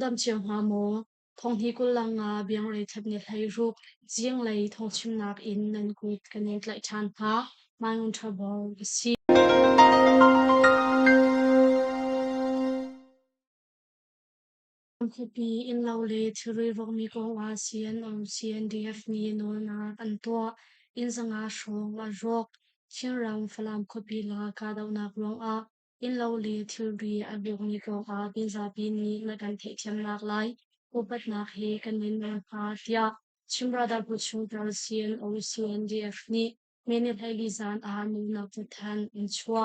dam chiang hma mo thong hi kul lang nga biang rei that ni hlei ruk jiang lei thong chim nak in nan kut kanin tlai chan ha mai un trouble si Kopi in lo le thiri vok mi ko wa CNDF ni no na kan to in zanga shrong la rok chin ram falam kopi la ka dau na rong a in lo le thiri a vok mi ko a bin za pi ni na kan the thiam nak lai upat nak he kan min na pa tia chimra da bu chung dal CNDF ni meni thai li zan a nu na puthan in chua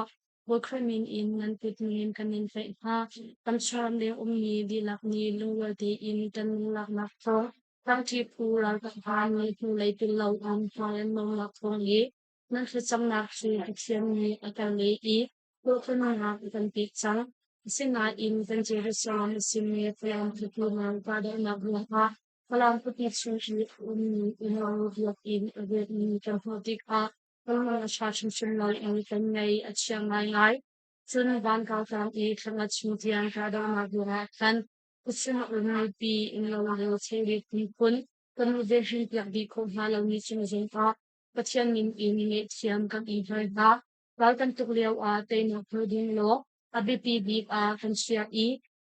Wakramin in nan pitmin kanin fe ha kamsram le umni di lakni lungwa de in kan lak nak to tam thi pura ka ha ni pu lai pil lau am phayan mong lak thong ye nan khi cham nak chi action ni akal le I ko khana na kan pi chang sina in kan Jerusalem sim ne phayan thu na pa da na bu ha Palam puti chu chi umni in ro in ave ni kan hodik a mga shashim shimlal in kan ngay at siyang ngay chun van kao tang I kang at shmutian kada magura kan kusun umay pi in lo lo chiri kun kan udehin piak di ko halaw ni chimajin ka patyan min ini siyam kang ihay ha wal kan tukliaw tay na puding lo abi pi big kan siya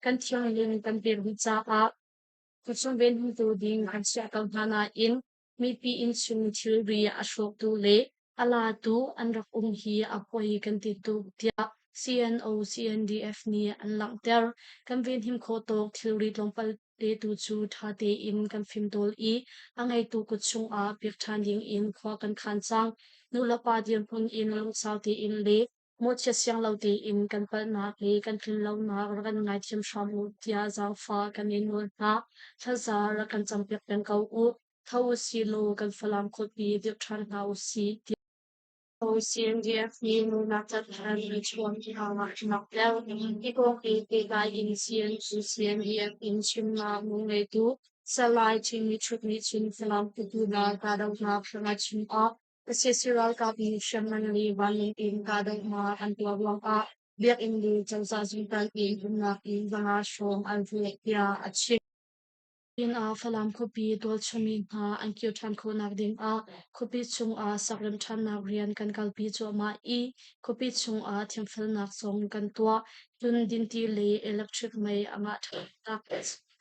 kan tiyang lin kan pirwitsa kusung ben tu ding kan siya kang hana in mi pi in sun chilri ashok tu le ala tu anrak hi apoi kan ti tu tia CNDF ni an lang ter kan ven him kho tok thilri tongpal te tu chu tha te in kan phim tol I angai tu kuchung a pik than ding in kho kan khan chang nu la pa dian phun in long sau te in le mo che siang lo te in kan pal na le kan thin lo na kan ngai chim sham u tia zang fa kan in wol na thaza ra kan champiak kan kau u thau si lo kan falam khot pi dik than hau si CNDF ni no natat han which one hawa nak daw iko ki ga in CNDF in chimna mo ngai tu salai chin ni chut ni chin falam tu na ka daw na khanga chin a sesiral ka bi shaman ni ban in ka daw ma an tu wa ka biak in di chang sa sin tan in na in banga shong an tu ya a in a falam kopi dol chumi ha an kyo than ko nak ding a kopi chung a sakram than nak rian kan kalpi chu ma kopi chung a themfal nak song kan tua tun din ti le electric mai anga thak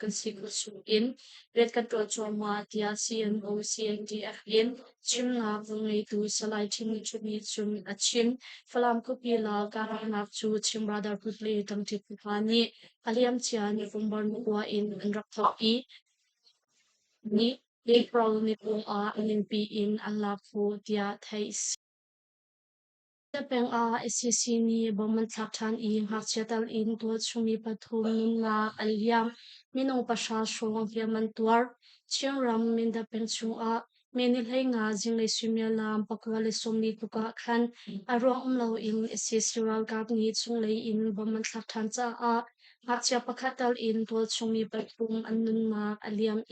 kan siku chu in red kan tol chu ma tia CNDF in chim na vungai tu salai chim chumi chum a chim falam kopi la ka nak chu chim brother putle tang ti pani aliam chia ni kumbar nuwa in an rak thok ni April ni kung Olympi in Allah po dia thais. Peng SCC ni boman thaktan I hak chetal in to chumi pathum nun nga aliam minong pasha shong hiaman tuar chiang ram min da peng chung menil hai nga jing le swimya lam pakwa le somni tuka khan arong umlo in SCC ral kap ni chung le in boman thaktan cha Hatsia pakatal in tol chungi patum anun ma aliam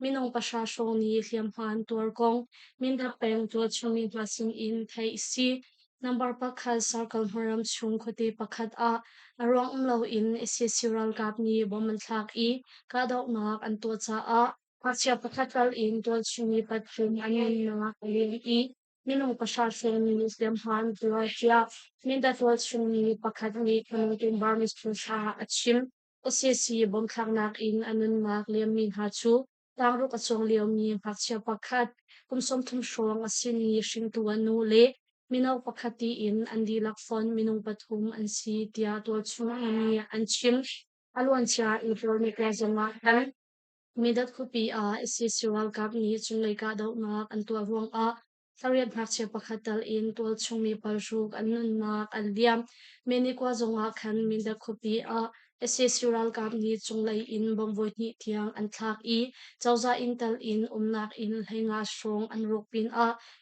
minong pasha shong ni liam han tuar kong minda peng tol chungi basing in thai number pakhat circle haram chung khote pakhat arong umlo in sesiral kap ni boman thak kadok nak an to cha Hatsia pakatal in tol chungi patum anun ma aliam minong pasha shong ni liam han tuar chia minda tol chungi pakhat ni kanutin barmis sa achim SSC bomthak nak in anun mak liam min ha chu tangru ka chong liam mi hakchia pakhat kumsom thum shong asin ni hring tu anu le minau pakhati in andi lakfon minung pathum an si tia to chung ani an chim alwan cha information klazama kan midat khupi SSC World Cup ni chung le ka dau nak an to ruang Sariat hakche pakhatal in tol chungmi parshuk anun nak aliam meni kwa zonga khan minda khupi SSC Cup ni chunglai in bomvoi ni thiang an thak chawza intal in umnak in henga strong an rokpin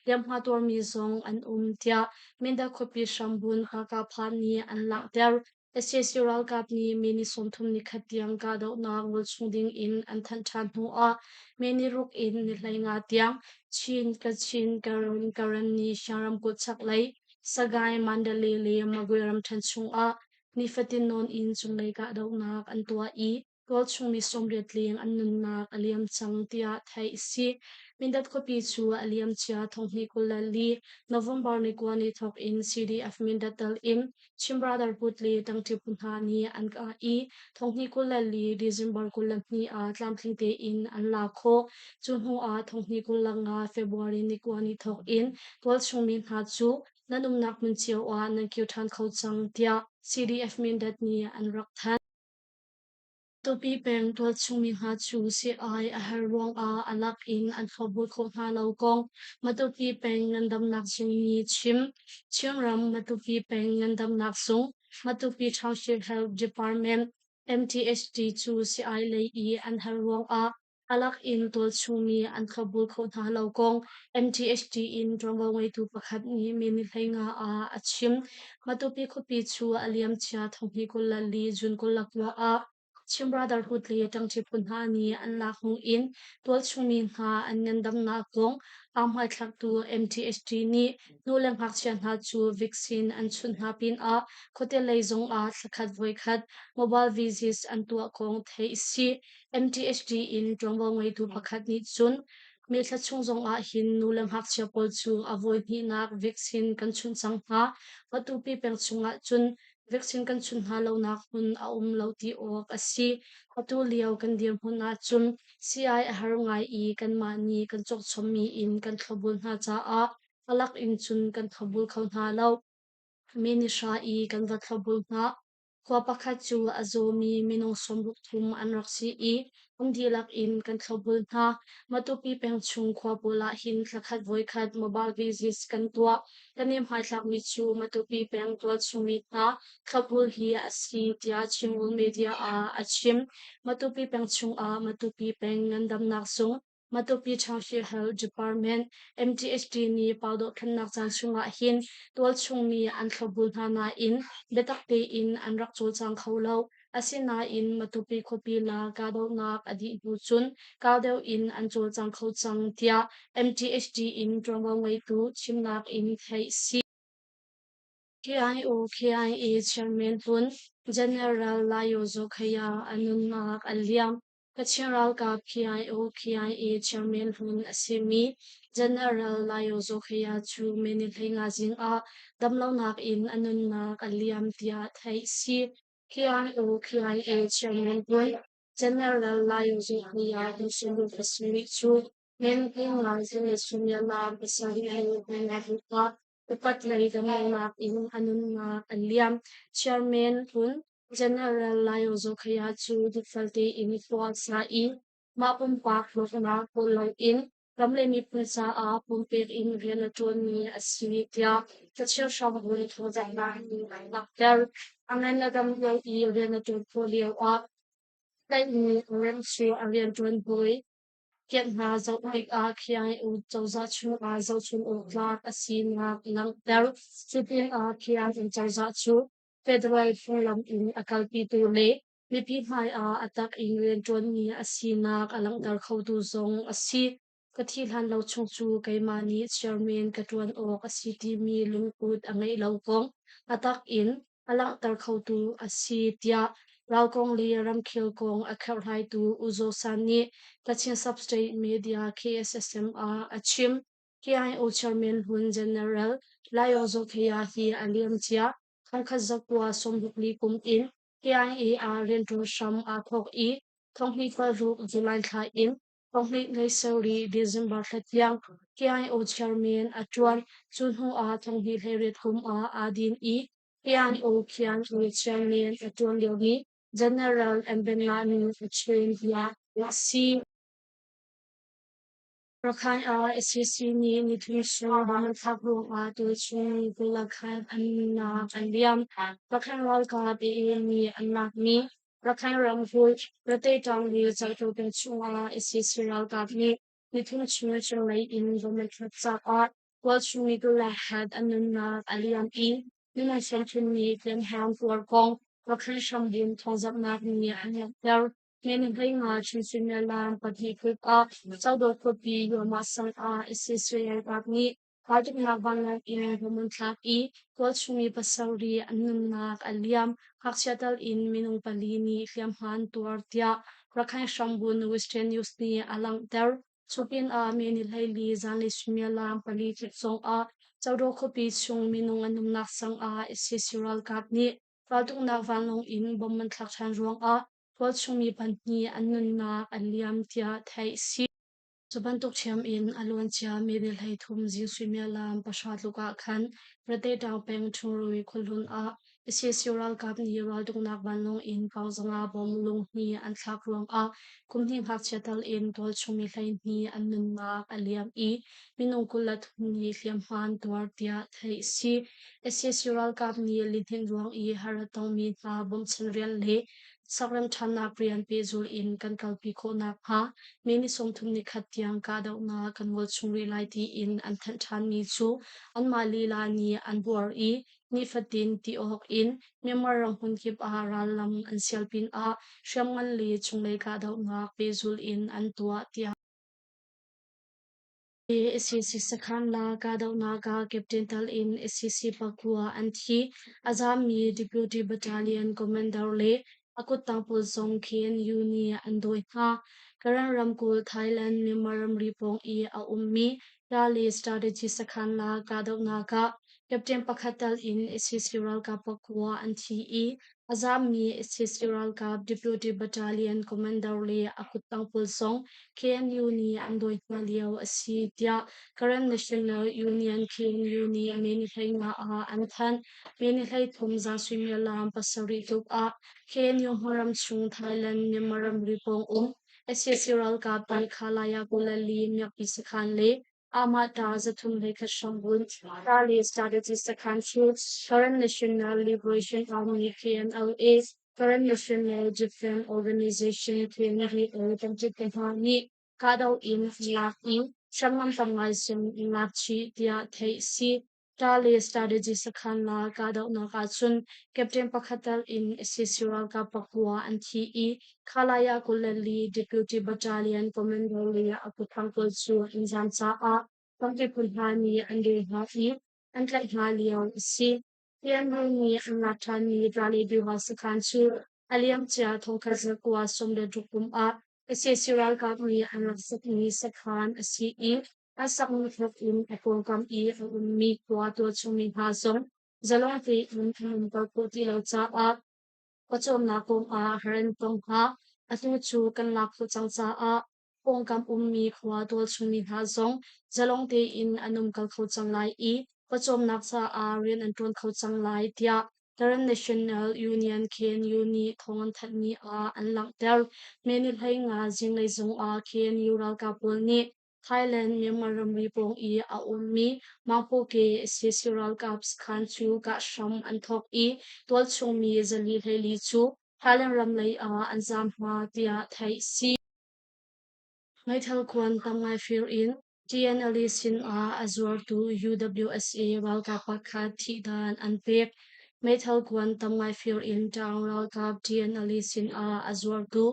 lemha tor mi zong an tia minda khupi shambun ka phan ni an lak der SSC Cup ni meni somthum ni khatiang ka do na ngol chungding in an than than hu meni ruk in ni hlainga tiang chin karan ni sharam ko chaklai sagai mandale le maguram than chung ni fatin non in chung lai ka do nak an tua Gold chung mi somret ling an nun nak aliam chang tia thai si mindat ko pi chu aliam chia thong hi kulali November ni kwani thok in CDF mindatal in chim brother putli tang ti punha ni an ka I thong hi kulali December kulam ni a tlam thling te in an la kho chun hu a thong hi kulanga February ni kwani thok in gold chung mi ha chu nanum nak mun chiao a nan kyu than khau chang tia CDF mindat ni an rak than Topi peng tual chumi ha chu si ai a her wong a alak in an khobut khom ha lo kong matopi peng ngandam nak sung ni chim ram matopi peng ngandam nak sung matopi township health department MTHD chu si ai lei I an her wong a alak in tual chumi an khobut khom ha lo kong MTHD in drama way tu pakhat ni min thainga a achim matopi khopi chu aliam cha thonghi kulali jun kulakwa a Chim brotherhood li tang chi punha ni an la hong in tual chumi nga an ngandam na kong amhai thak tu MTHD ni nulam hak chian ha chu vaccine an chun ha pin a khote leizong a thakhat voi khat mobile visits an tua kong thei si MTHD in tongwa ngai tu pakhat ni chun mi thla chung zong a hin nulam hak chia pol chu avoid ni nak vaccine kan chun chang ha patu pi peng chunga chun vaccine kan chun ha lo nak hun a lo ti ok asi atu liao kan dir hun na chun CI a har ngai I kan ma ni kan chok chom mi in kan thlobul na cha a alak in chun kan thlobul khau na lo mini sha I kan va thlobul na kwa pakhat chu azomi minong somruk thum an raksi I dilak in kan thlobul na matupi peng chung khwa pola hin thakhat voi khat mobile visits kan tua kanim hai thak mi chu matupi peng tua chumi na thlobul hi asi tia chimul media a achim matupi peng chung a matupi peng ngandam nak sung matupi township health department MTHD ni paudo khan nak chan chunga hin tual chung mi an thlobul na na in betak te in an rak chul chang kholo asina in matupi khopi la kado nak adi bu chun kaldeu in an chul chang khau chang tia MTHD in drama way tu chimnak in thai si KIA Chairman Tun General Layo Zokhaya Anunak Aliam Kachiral Kap KIA Chairman Hun Asimi General Layo Zokhaya Chu Menithinga Jing A Damlaunak in Anunak Aliam Tia Thai Si KIA Chairman Hun General Layo Zokhaya Husulu Fasuri Chu Menithinga Jing Sunyala Basari Ayuka Upat lay damalak in anun aliam chairman hun general layo zokhaya chu difficulty in fual sa in mapumpak lokana pulay in ramle mi punsa a pumpir in renaton ni asinitia kachir shama huli thoja na ni doctor angan nagam yo I renaton polio a kay ni remsu arianton boy Kian ha zo ik a kiai u zo za chu a zo chu u clark a sin nga lang der sipin a kian in zo za chu federal forum in a kalpi tu le mi pi hai a atak in ren ton ni a sin nga alang dar khau tu zong a si ka thil han lo chung chu kai mani chairman ka tuan o ka city mi lungput a ngai lo kong atak in alang dar khau tu a si tia Rao Kong Li Ram Khil Kong a khar hai tu uzo san ni Kachin Substate Media KSSMR Achim KIO Chairman Hun General Layo Zokhaya Hi Aliam Chia Khangkhat Zakwa Somhukli Kum In KIA Rentro Sham A Thok I Thonghi Paru July Tha In Thonghi Naisari December Thatiang KIO Chairman Atuan Chunhu A Thonghi Heret Hum A Adin I KIO Chairman Atuan Lyogi General Embenani Chain Hia Si Rakhine SCC ni tuition baman thakro tuition Bulakhan Anna Andiam Rakhine Walka ni Anak ni Rakhine Ramful Rate Tang ni Zato Chunga SCC Ralka ni tuition lay in Dometra Art Walchumi Gulahad Anuna Aliam in Nina Central ni Glenham Kong Rakhine Shambin Tongzap Nak ni Anyak Many bring chinchilla pati cook up, so do could be your muscle assistant ni Project Nabangan in Bumuntlaki, Golchumi Pasauri, Anunak, Aliam, Haksyatal in Minung Palini, Liamhan, Tuartia, Rakhine Shambun, Western Yusni, Alang Ter, Chupin a Minilhaili, Zanli Sumialam, Pali Song a, Chado Kopi Chung Minung Anum Naksang a, Sisural Kapni, Project Navanong in Bumuntlak Chanruang a, Golchumi Pantni, Anunak, Aliam Tia, Tai Si. Chubantuk thiam in alon chia midil hei thum jing swimia lam pashat luka khan prate tang peng thurui khulhun a sseural kap ni ral dung nak ban long in kaw zanga bom lung ni an thlak ruang a kumni hak chatal in tol chumi hlai ni an nun ma aliam i minung kulat ni hliam han twar tia thei si sseural kap ni lithin ruang i haratong mi na bom chen rian le sakram than na prian pe zul in kan kalpi kho na ha meni som thum ni khat tiang ka dau na kan wol chungri lai ti in an than than mi chu an mali la ni an buar i ni fatin ti ok in memar rang hun kip a ral lam an sialpin a sham ngan li chunglei ka dau na pe zul in an tua tia SCC sakhan la ka dau na ka captain tal in SCC pakua an thi azami deputy battalion commander le akut tangpul song khen uni andoi ha karan ramkul Thailand mimaram ripong I a ummi rally strategy sakhan la ka dau na ka captain pakhatal in SCC ral ka pakua an thi I azami SCC ral ka deputy battalion commander le akut tangpul song KNU ni andoi na liao asi tia current national union KNU ni meni hlai nga a an than meni hlai thum za swimya lam pasari tuk a KNU horam chung Thailand nimaram ripong SSRL ka pai khalaya kulali myak pisakhan le ama ta zathum lekha shambun rally strategy sakhan shoots current national liberation army KNLA current national defense organization KNLA ni kadaw in laki shamam tamngai sim lakchi tia thei si tali strategy sakhan la kadaw na ka chun captain pakhatal in sisural ka pakwa an thi I khalaya kulali deputy battalion commander le aputhangkul chu injam cha a pangti pulhani ande ha I antlai ha liao si ni angathani rally biwa sakhan chu aliam cha thongkha kwa somle dukum a SSRL Company ang nagsakni sa Khan CE asak ni in akong kam I ang mi kwato chumi hasong zalong ti in ang pagputi law cha a pachom na kong a haran tong ha atu chu kan lak fu chang cha a kong kam mi kwato chumi hasong zalong ti in anum kal kho chang lai I pachom nak cha a rin an ton kho chang lai tia Current National Union KNU ni thongan that ni a an lang ter many hai nga jing lei zong a KNU ral kapul ni Thailand Myanmar ri pong I a ummi mapo ke sisural caps khan chu ka sham an thok I tol chung mi zali hlei li chu Thailand ram lei a an zam hma tia thai si Ngay thal kwan tam ngay fear in TNLE sin a azur tu UWSA ral kapakha thi dan an pek Metal kwan tam ngay fear in tang ral kap TNLE sin a azur tu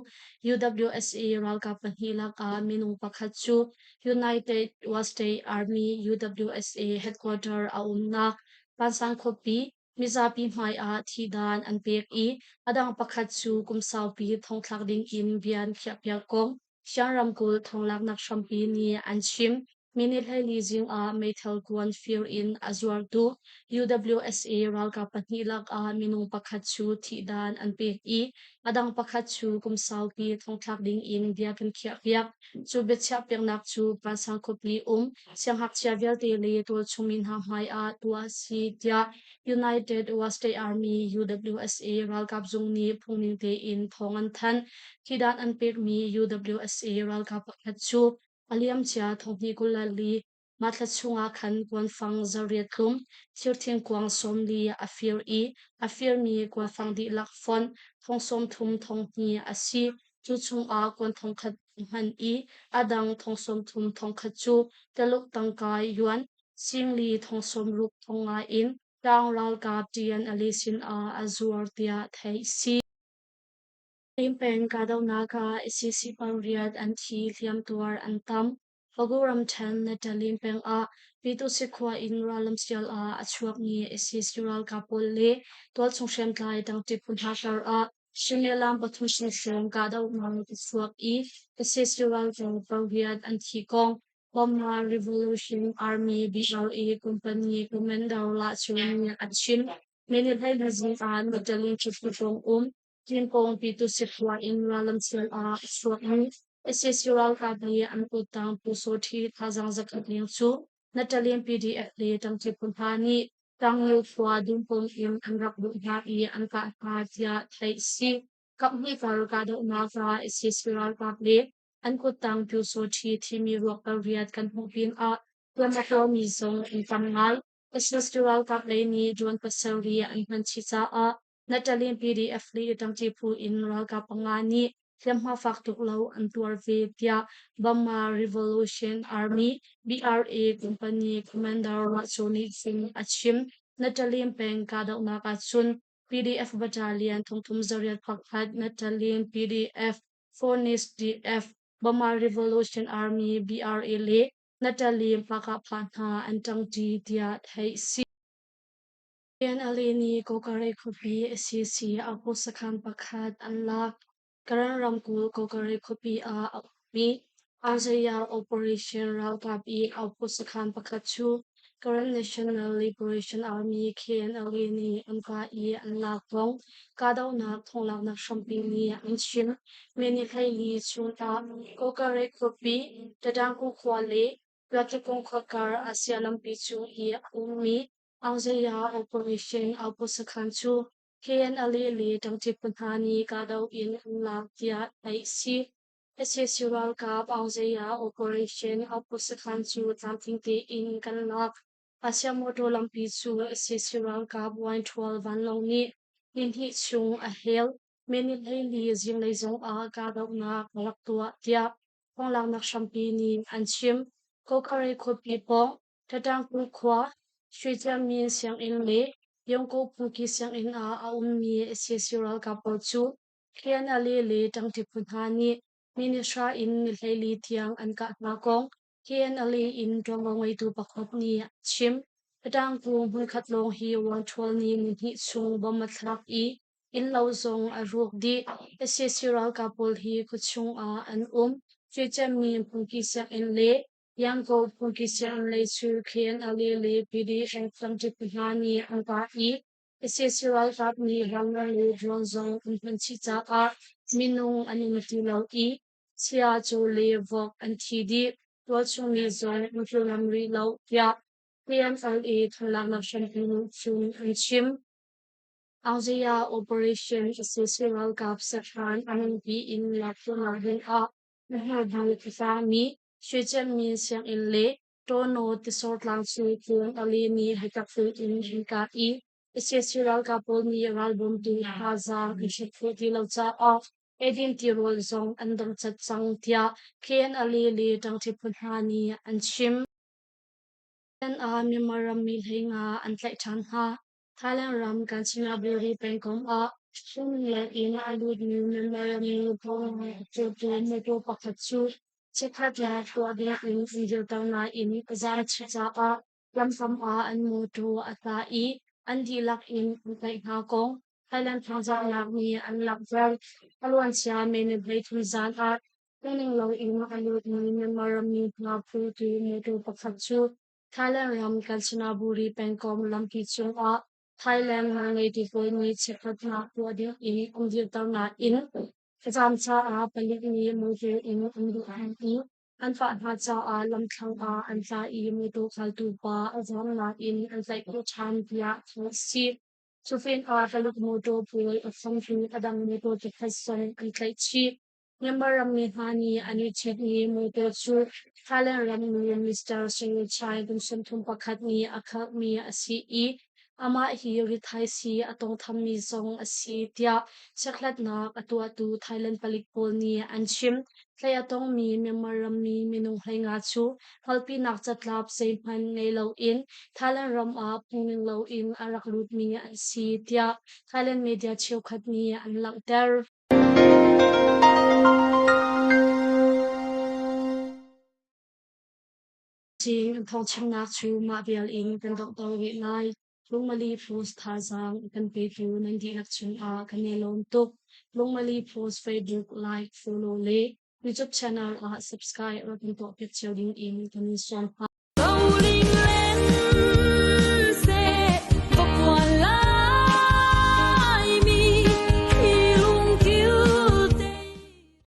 UWSA ral kapanhilak a minung pakhat chu United Westay Army UWSA headquarter a umnak pansang kopi mizapi mai a thi dan an pek I adang pakhat chu kumsaw pi thongthlak ding in bian khia pia kong Sharam kul thonglak nak shampi ni anshim minit hai leasing a metal kwan fear in azwar tu UWSA ral ka panhilak a minung pakhat chu thi dan an pe I adang pakhat chu kumsaw pi thongthak ding in dia kan khia piak chu betcha pek nak chu pasang kopi siang hak chia vial te le to chumin ha mai a tua si tia United Westay Army UWSA ral kap zung ni phungning te in thongan than Kidan an pek mi UWSA ral ka pakhat chu aliam chia thongni kulali matla chunga khan kwan fang zariat kum thirthing kwang som li afir mi kwa fang di lak fon thong som thum thong ni asi chu chung a kwan thong khat han I adang thong som thum thong khat chu teluk tangkai yuan singli thong som ruk thonga in tang ral ka tian alisin a azur tia thai si Pen kadaw naga isisi pang riad an thi liam tuar an tam Paguram ten Natalie Peng a Pito Sikwa in Ralam Sial a Achuak ni Esis Ural Kapol le Tol Song Shem Tlai Tang Tipun Hakar a Shimyalam Patum Shem Gada Umang Suak E Esis Ural Jong Paviad Antikong Bomma Revolution Army BRA Company Commander La Chuni Achin Menilhay Nazim a Natalie Chiputong Tin Kong Pito Sikwa in Ralam Sial a Achuak ni Assessual Kabli and Utang Pusoti Tazang Zakatling Su, Natalian PDF Le Tang Tipumpani, Tang Yu Fua Dumpong Im and Rakbunha E and Katia Tai Si, Kapni Farukado Umaga, Assessual Kabli, and Kutang Pusoti Timi Rocker Riat Kanhopin A, Plamato Mizong in Tamal, Assessual Kabli Ni Juan Pasari and Panchita A, Natalian PDF Le Tang Tipu in Ragapangani, Lemha Faktuk Law and Tuarvetia, Bama Revolution Army, BRA Company Commander Ratsoni Singh Achim, Natalie Peng Kada Unakatsun, PDF Battalion Tungtum Zariat Pakhat, Natalie PDF, Fornis DF, Bama Revolution Army, BRA Le, Natalie Pakapana, and Tangji Dia Hai Si. Alini Kokare Kopi SCC Apo Sakan Pakhat Anlak Karan Ramkul Kokare Kopi Mi Azaya Operation Ralkapi Apo Sakan Pakatsu Karan National Liberation Army KNLini Anka Anlakong Kadaw na Tonglak na Shampini Anshin Meni Kaili Chunta Kokare Kopi Tadangku Kwale Platikong Kakar Asyalam Pichu Umi Angzaya Operation Alposakanchu KNLA Tangtipunhani Kadaw in Latia IC Assessual Kap Angzaya Operation Alposakanchu Tamtingti in Kanlak Asyamoto Lampisu Assessual Kap 112 Van Longi Linhi Chung Ahel Menilay Li Zinglay Zong A Kadaw na Kalaktua Tia Ponglang Nakshampini Anchim Kokare Kopi Po Tatang Kwa 睡觉面向因为用过不给向因mi SSURAL kapal chu kian ali le tang tipun hani ministra in nilheli tiang an ka na kong kian ali in tongong tu pakop ni chim pedang pu mun khatlong hi 112 ni ni chung bomatlak in lo zong a ruk di SSURAL kapal hi kuchung an睡觉面不给向因le yang ko pungkisyan lay surkian alili pidi ang pangtipihani ang kai esesiral kap ni rangan li dronzong ang pansita ka minung animatilaw siya jo li vok ang tidi tuwachong li zong ang tulamri law ya PMLA tulang na siyang pinusyung ang chim ang ziya operation esesiral kap sa kan ang in lakunahin nahabi kasami 学见面向因类，多诺的所当时跟阿里尼还个非因人家一些是让个波尼album 的哈扎一些非的老早edin tirol zong andang chat sang tia ken ali li dang ti punhani an chim an mi maram mi hinga an tlai chan ha Thailand ram kan china buri pengkom shun le in alu ni maram mi pong chu tu me to pakhat chu Chekhat la tua dia in video tang na in zara chicha lam sam an moto ata an di lak in kai ha kong Thailand thangza lak ni an lak vel alwan sia me ne blai thun zan kuning lo in alu ni maram ni na pu tu moto pakhat chu Thailand ram kalchina buri pengkom lam ki chung Thailand ngai ti ko ni chekhat na tua dia in video tang na in Kazam cha palik ni mo je in undu an fa ha cha lam thang an sa mo to khal tu pa azam na in an sai ko chan dia si so fin palik mo to pu sam fi adang mo to te khasan an kai chi member ram ni hani ani chet ni mo to chu thailand ram ni Mr. Singh Chai dum sam thum pakhat ni akha mi asi ama hi rithai si atong tham mi zong asi tia saklat na atua tu Thailand palikpol ni anchim tlai atong mi memaram mi minung hlai nga chu halpi nak chatlap sei man ngei lo in Thailand ram punging lo in arak lut mi an si tia Thailand media chiu khat mi an lang ter จริงทองชิมนักชูมาเบียลอิงกันดอกตอวิไลลุงมาลีโพสทาซังกันไปดูนันดีนักชุนอากันเนลอนตุกลุงมาลีโพสเฟซบุ๊กไลค์ฟอลโล่เล YouTube channel subscribe แล้วกันตัวเพจเชียวลิงอินกันส่วน